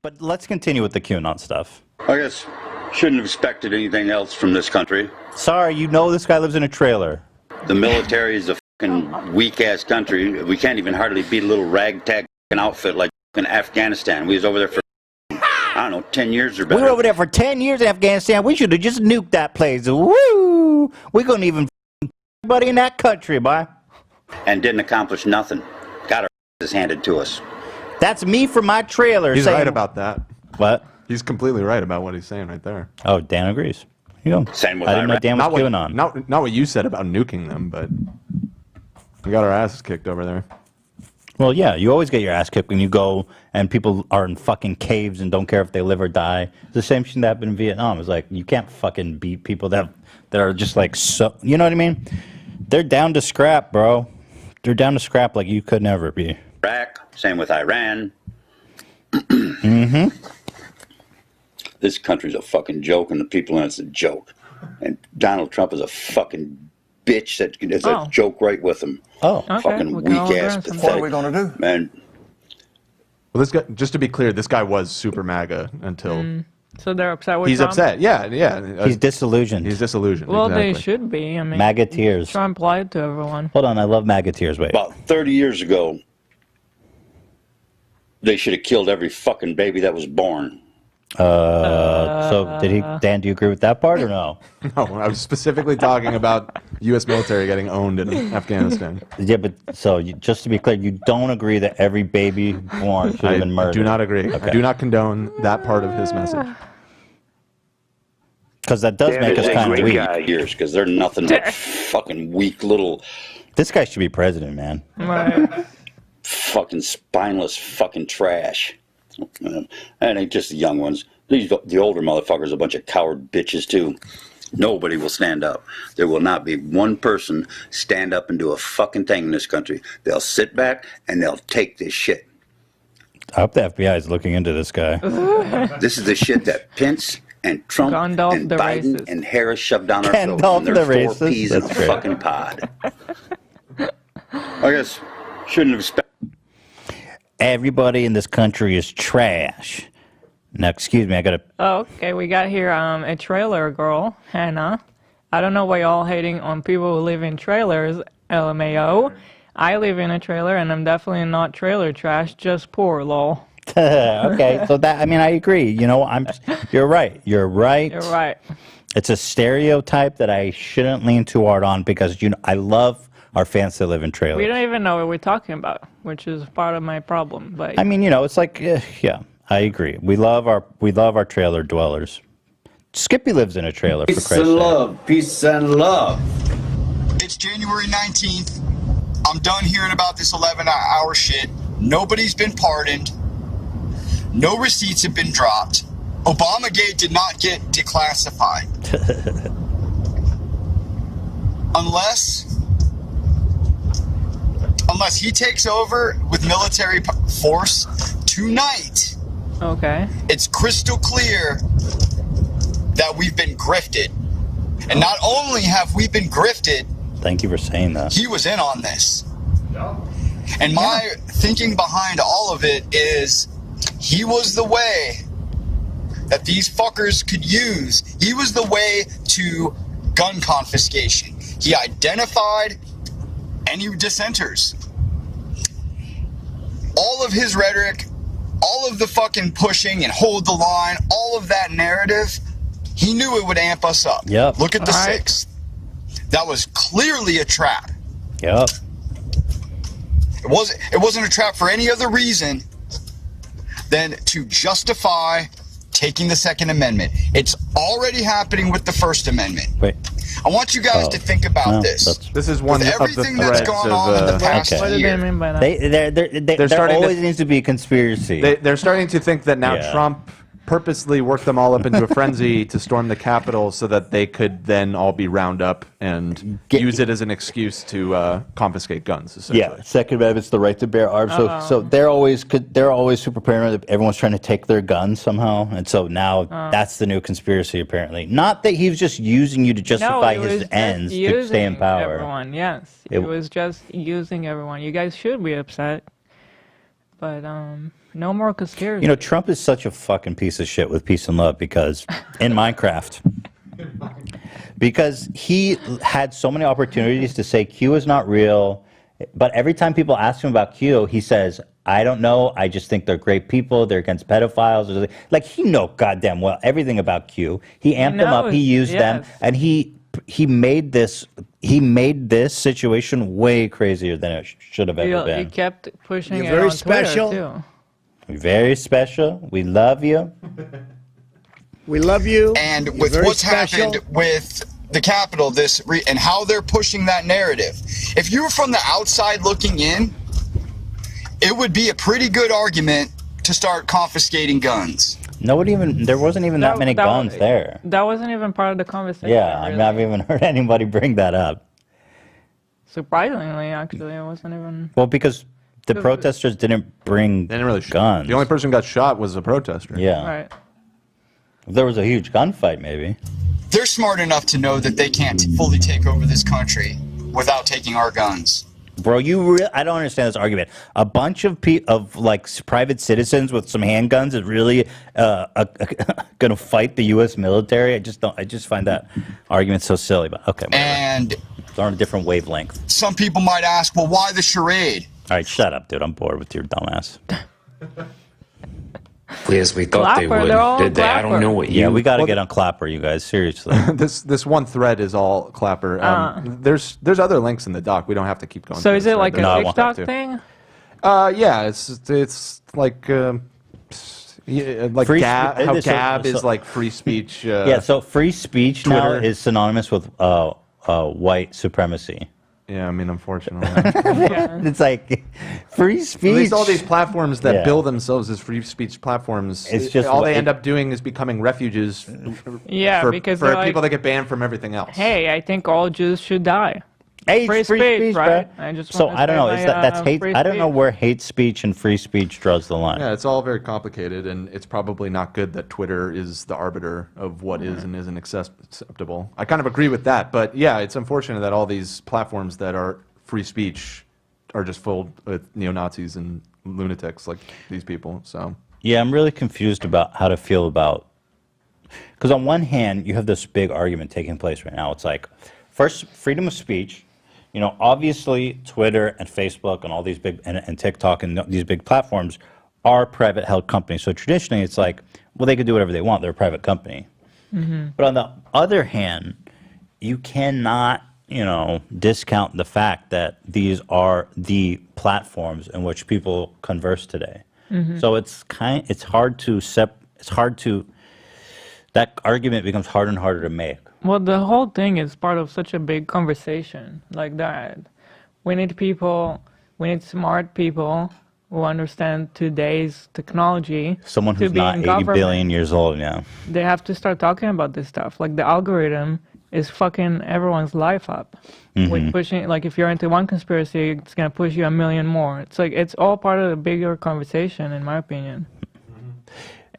But let's continue with the QAnon stuff. I guess shouldn't have expected anything else from this country. Sorry, you know this guy lives in a trailer. The military is a fucking weak-ass country. We can't even hardly beat a little ragtag outfit like in Afghanistan. We was over there for, I don't know, 10 years or better. We were over there for 10 years in Afghanistan. We should have just nuked that place. Woo! We couldn't even everybody in that country, boy. And didn't accomplish nothing. Got our asses handed to us. That's me from my trailer. He's saying, right about that. What? He's completely right about what he's saying right there. Oh, Dan agrees. Here you go. Same with I didn't know Iraq. Dan was QAnon. Not what you said about nuking them, but we got our asses kicked over there. Well, yeah, you always get your ass kicked when you go and people are in fucking caves and don't care if they live or die. It's the same shit that happened in Vietnam. It's like, you can't fucking beat people that are just like, so, you know what I mean? They're down to scrap, bro. They're down to scrap like you could never be. Iraq, same with Iran. Mm-hmm. This country's a fucking joke and the people in it's a joke. And Donald Trump is a fucking bitch that is a joke right with him. Oh. Okay, fucking weak-ass, pathetic. What are we going to do? Man, Well, this guy, just to be clear, this guy was super MAGA until So they're upset with he's Trump? upset. Yeah. He's disillusioned. He's disillusioned. Well, exactly. they should be. I mean, MAGA tears. Trump lied to everyone. Hold on, I love MAGA tears. Wait. about 30 years ago, they should have killed every fucking baby that was born. So did he, Dan, do you agree with that part or no? No, I was specifically talking about U.S. military getting owned in Afghanistan. Yeah, but so just to be clear, you don't agree that every baby born should have been murdered? do not agree. Okay. I do not condone that part of his message. Because that does make us kind of weak. Years, because they're nothing but fucking weak little This guy should be president, man. Right. fucking spineless fucking trash. And it ain't just the young ones. The older motherfuckers are a bunch of coward bitches too. Nobody will stand up. There will not be one person stand up and do a fucking thing in this country. They'll sit back and they'll take this shit. I hope the FBI is looking into this guy. This is the shit that Pence and Trump Gandalf and the Biden racist. and Harris shoved down our throats. Gandalf And the they're racist. 4 peas in a That's great. fucking pod. I guess shouldn't have expected. Everybody in this country is trash. Now, excuse me, I gotta. Oh, okay. We got here a trailer girl, Hannah. I don't know why y'all hating on people who live in trailers, LMAO. I live in a trailer, and I'm definitely not trailer trash, just poor, lol. Okay, so that, I mean, I agree. You know, you're right. You're right. You're right. It's a stereotype that I shouldn't lean too hard on because, you know, I love our fans that live in trailers. We don't even know what we're talking about, which is part of my problem. But I mean, you know, it's like, yeah, I agree. We love our trailer dwellers. Skippy lives in a trailer. Peace and love. Peace and love. It's January 19th. I'm done hearing about this 11-hour shit. Nobody's been pardoned. No receipts have been dropped. Obamagate did not get declassified. Unless he takes over with military force tonight. okay. It's crystal clear that we've been grifted. And not only have we been grifted, Thank you for saying that. he was in on this. And my thinking behind all of it is he was the way that these fuckers could use. He was the way to gun confiscation. He identified any dissenters. All of his rhetoric, all of the fucking pushing and hold the line, all of that narrative, he knew it would amp us up. Yep. Look at the All right. 6th. That was clearly a trap. Yep. It wasn't a trap for any other reason than to justify taking the Second Amendment. It's already happening with the First Amendment. Wait. I want you guys to think about No, this. that's- This is one With of the everything that's threads gone on in the of. past Okay. What do they year. mean by that? There starting to- always needs to be a conspiracy. They're starting to think that now Yeah. Trump purposely worked them all up into a frenzy to storm the Capitol so that they could then all be round up and use it as an excuse to confiscate guns. Essentially. Yeah, Second Amendment's the right to bear arms. So they're always super paranoid that everyone's trying to take their guns somehow, and so now that's the new conspiracy apparently. Not that he was just using you to justify he was his just ends to stay in using power. Everyone, yes, It- it was just using everyone. You guys should be upset, but No more conspiracy. You know, Trump is such a fucking piece of shit with peace and love because in Minecraft, because he had so many opportunities to say Q is not real, but every time people ask him about Q, he says, I don't know, I just think they're great people, they're against pedophiles. Like, he know goddamn well everything about Q. He amped them up, he used them, and he made this situation way crazier than it should have ever been. He kept pushing You're it very on special. Twitter, too. Very special. We love you. We love you. And You're with very what's special. happened with the Capitol, and how they're pushing that narrative, if you were from the outside looking in, it would be a pretty good argument to start confiscating guns. There wasn't even that many guns there. That wasn't even part of the conversation. Yeah, I've really. never even heard anybody bring that up. Surprisingly, actually, it wasn't even. Well, because the protesters didn't bring They didn't really shoot. guns. The only person who got shot was a protester. Yeah. Right. If there was a huge gunfight, maybe. They're smart enough to know that they can't fully take over this country without taking our guns. Bro, I don't understand this argument. A bunch of private citizens with some handguns is really going to fight the U.S. military. I just find that argument so silly. But okay, whatever. And They're on a different wavelength. some people might ask, well, why the charade? All right, shut up, dude. I'm bored with your dumbass. Yes, we thought they Clapper, would. they're all Did they? I don't Clapper. know what you. Yeah, we got to get on Clapper, you guys. Seriously. This one thread is all Clapper. There's other links in the doc. We don't have to keep going. So through is this it thread. like There's No, I a won't have TikTok to. thing? Yeah, it's like Free Gab, spe- how so- Gab is so- like free speech. Yeah, so free speech now Twitter. is synonymous with white supremacy. Yeah, I mean, unfortunately. Yeah. It's like free speech. At least all these platforms that Yeah. bill themselves as free speech platforms, It's just all what- they end up doing is becoming refuges Yeah, for, because for they're people like, that get banned from everything else. hey, I think all Jews should die. Hey, Free speech, bro. right? I just So wanna I don't say know. my, Is that's hate? free I don't know speech. where hate speech and free speech draws the line. Yeah, it's all very complicated, and it's probably not good that Twitter is the arbiter of what is and isn't acceptable. I kind of agree with that, but yeah, it's unfortunate that all these platforms that are free speech are just filled with neo-Nazis and lunatics like these people. So Yeah, I'm really confused about how to feel about, because on one hand, you have this big argument taking place right now. It's like, first, freedom of speech. You know, obviously, Twitter and Facebook and all these big, and TikTok and these big platforms are private held companies. So traditionally, it's like, well, they could do whatever they want. They're a private company. But on the other hand, you cannot, discount the fact that these are the platforms in which people converse today. So it's hard to that argument becomes harder and harder to make. Well, the whole thing is part of such a big conversation like that. We need smart people who understand today's technology. Someone to who's be not in 80 government. billion years old, yeah. They have to start talking about this stuff. Like the algorithm is fucking everyone's life up. With pushing, like if you're into one conspiracy, it's gonna push you a million more. It's like it's all part of a bigger conversation, in my opinion.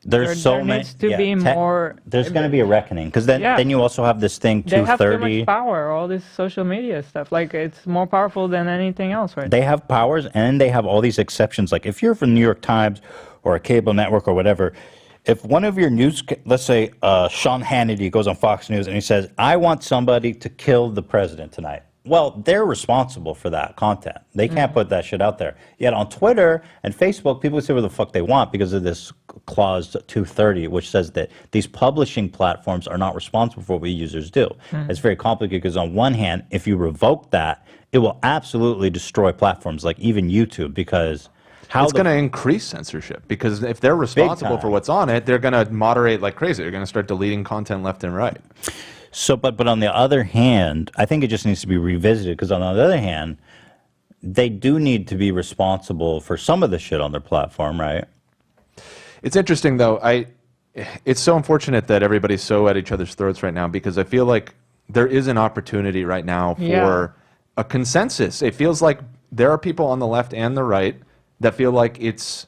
There's There needs to be more. There's going to be a reckoning because then Yeah. then you also have this thing They have too 230. much power. All this social media stuff, like it's more powerful than anything else, right? They have powers and then they have all these exceptions. Like if you're from New York Times or a cable network or whatever, if one of your news, let's say Sean Hannity goes on Fox News and he says, I want somebody to kill the president tonight. Well, they're responsible for that content. They can't put that shit out there. Yet on Twitter and Facebook, people say what the fuck they want because of this clause 230, which says that these publishing platforms are not responsible for what we users do. It's very complicated because on one hand, if you revoke that, it will absolutely destroy platforms like even YouTube because it's going to increase censorship because if they're responsible for time. what's on it, they're going to moderate like crazy. They're going to start deleting content left and right. So, but on the other hand, I think it just needs to be revisited because on the other hand, they do need to be responsible for some of the shit on their platform, right? It's interesting though. It's so unfortunate that everybody's so at each other's throats right now because I feel like there is an opportunity right now for Yeah. a consensus. It feels like there are people on the left and the right that feel like it's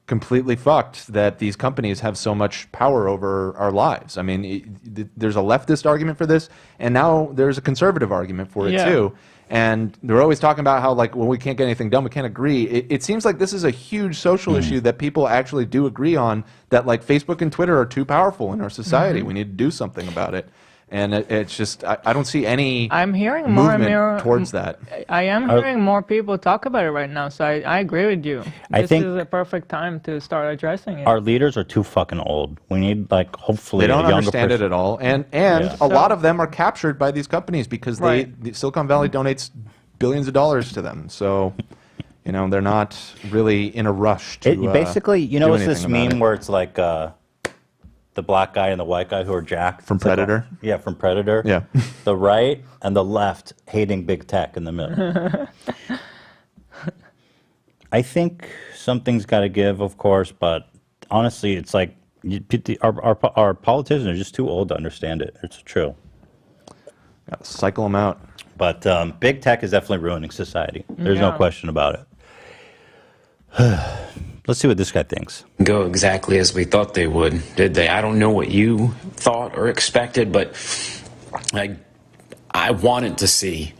completely fucked that these companies have so much power over our lives. I mean, there's a leftist argument for this, and now there's a conservative argument for it too. And they're always talking about how, like, well, we can't get anything done, we can't agree. It seems like this is a huge social issue that people actually do agree on, that, like, Facebook and Twitter are too powerful in our society. We need to do something about it. And it's just, I don't see any I'm hearing more and movement more towards that. I am hearing more people talk about it right now, so I agree with you. I This think- is a perfect time to start addressing it. Our leaders are too fucking old. We need, like, hopefully They don't a younger understand person. it at all, and Yeah. a lot of them are captured by these companies because Right. Silicon Valley donates billions of dollars to them. So, you know, they're not really in a rush to. Basically, you know, do it's this anything about meme it. where it's like the black guy and the white guy who are jacked From It's like Predator? yeah, from Predator. Yeah. The right and the left hating big tech in the middle. I think something's got to give, of course, but honestly, it's like our politicians are just too old to understand it. It's true. Gotta cycle them out. But big tech is definitely ruining society. There's no Yeah. question about it. Let's see what this guy thinks. Go exactly as we thought they would, did they? I don't know what you thought or expected, but I wanted to see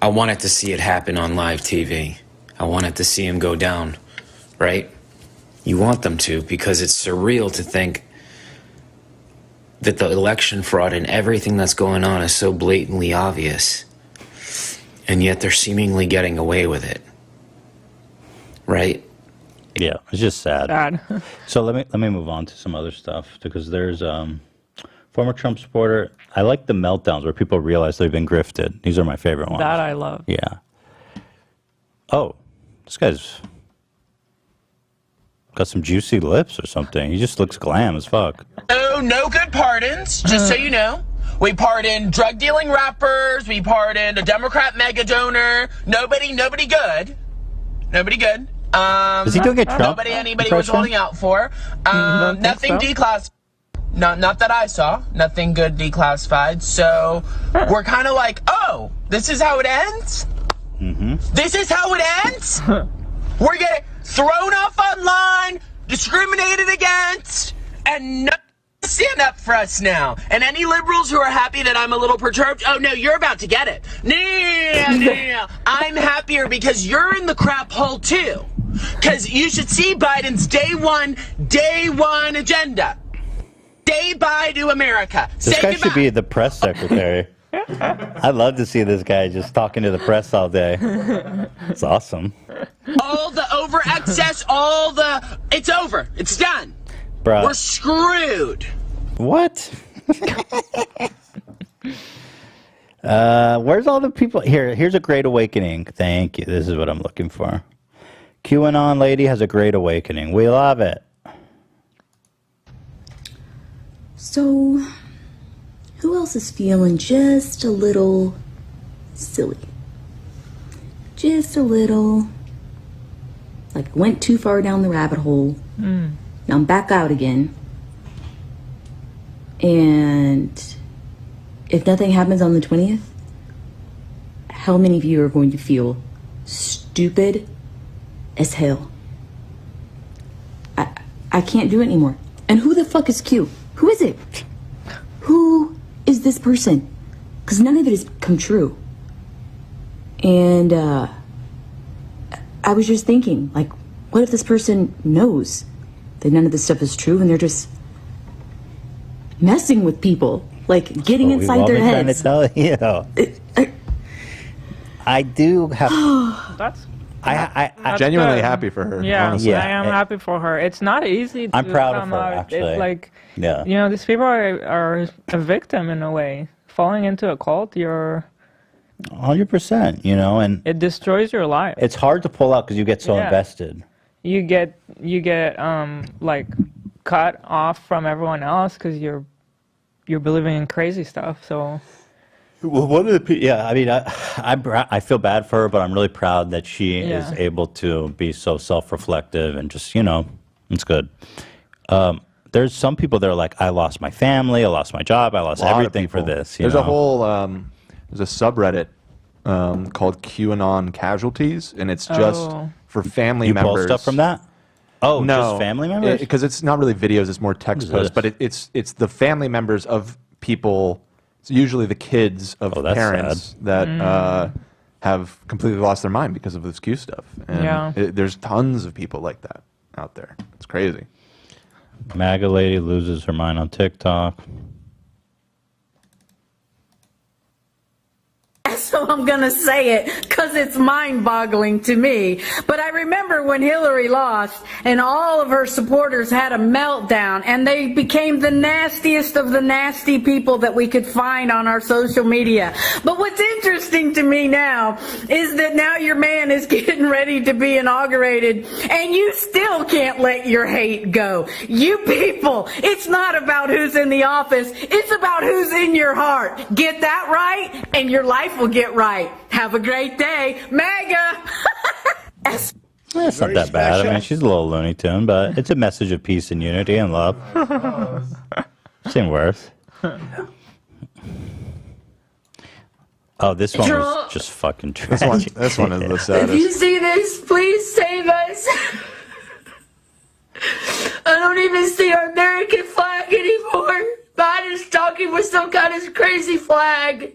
it happen on live TV. I wanted to see him go down, right? You want them to, because it's surreal to think that the election fraud and everything that's going on is so blatantly obvious, and yet they're seemingly getting away with it, right? Yeah, it's just sad. Bad. So let me move on to some other stuff, because there's former Trump supporter. I like the meltdowns where people realize they've been grifted. These are my favorite ones. That I love. Yeah. Oh, this guy's got some juicy lips or something. He just looks glam as fuck. Oh, no good pardons, just so you know. We pardon drug dealing rappers. We pardoned a Democrat mega donor. Nobody good. Nobody good. Is he doing a Trump Nobody anybody was impression? holding out for. Don't think Nothing so. declassified. Not that I saw. Nothing good declassified. So we're kind of like, oh, this is how it ends? This is how it ends? We're getting thrown off online, discriminated against, and no stand up for us now. And any liberals who are happy that I'm a little perturbed, oh no, you're about to get it. No. I'm happier because you're in the crap hole too. Because you should see Biden's day one agenda. Say bye to America. This Say guy goodbye. should be the press secretary. I'd love to see this guy just talking to the press all day. It's awesome. All the over excess, it's over. It's done. Bruh. We're screwed. What? Where's all the people? Here's a great awakening. Thank you. This is what I'm looking for. QAnon lady has a great awakening. We love it. So, who else is feeling just a little silly? Just a little, like went too far down the rabbit hole. Now I'm back out again. And if nothing happens on the 20th, how many of you are going to feel stupid as hell? I can't do it anymore. And who the fuck is Q? Who is it? Who is this person? Because none of it has come true. And I was just thinking, like, what if this person knows that none of this stuff is true and they're just messing with people, like getting What we've inside all their been trying to heads? tell you. I do have. That's I Genuinely good. happy for her. Yeah, honestly. Yeah. I am happy for her. It's not easy to I'm proud of come her, out. actually. It's like, Yeah. you know, these people are a victim in a way. Falling into a cult, 100%. You know, and it destroys your life. it's hard to pull out because you get so Yeah. invested. You get like cut off from everyone else because you're believing in crazy stuff. So Well, one of the yeah, I mean, I feel bad for her, but I'm really proud that she is Yeah. able to be so self-reflective and just, you know, it's good. There's some people that are like, I lost my family, I lost my job, I lost A lot of everything for people. this. You There's know? a whole there's a subreddit called QAnon Casualties, and it's just Oh. for family You members. pull stuff from that? Oh, No, just family members? Because it's not really videos; it's more text What is posts. But it's the family members of people. It's usually the kids of that's parents that have completely lost their mind because of this Q stuff. And Yeah. there's tons of people like that out there. It's crazy. MAGA lady loses her mind on TikTok. So I'm going to say it because it's mind-boggling to me. But I remember when Hillary lost and all of her supporters had a meltdown and they became the nastiest of the nasty people that we could find on our social media. But what's interesting to me now is that now your man is getting ready to be inaugurated and you still can't let your hate go. You people, it's not about who's in the office. It's about who's in your heart. Get that right and your life will get right. Have a great day. MAGA! It's not that bad. I mean, she's a little Looney Tune, but it's a message of peace and unity and love. Seen worse. Oh, this one was just fucking tragic. This one is the If you saddest. see this, please save us. I don't even see our American flag anymore. Biden's talking with some kind of crazy flag.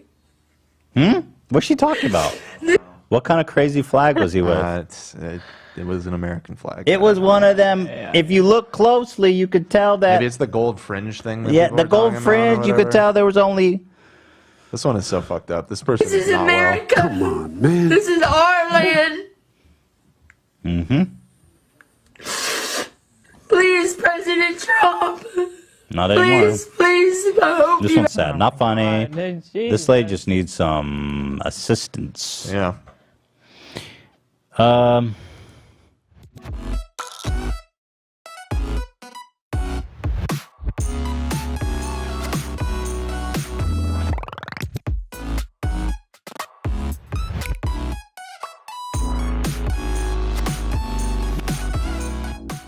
What's she talking about? What kind of crazy flag was he with? It was an American flag. It was one of them. If you look closely, you could tell that. Maybe it's the gold fringe thing. That Yeah, people the were gold talking about or fringe. You could whatever. tell there was only. This one is so fucked up. This person This is not America. Come on, man. This is our land. Please, President Trump. Not anymore. Please, I hope This you one's sad. Not funny. Jesus. This lady just needs some assistance. well. Yeah.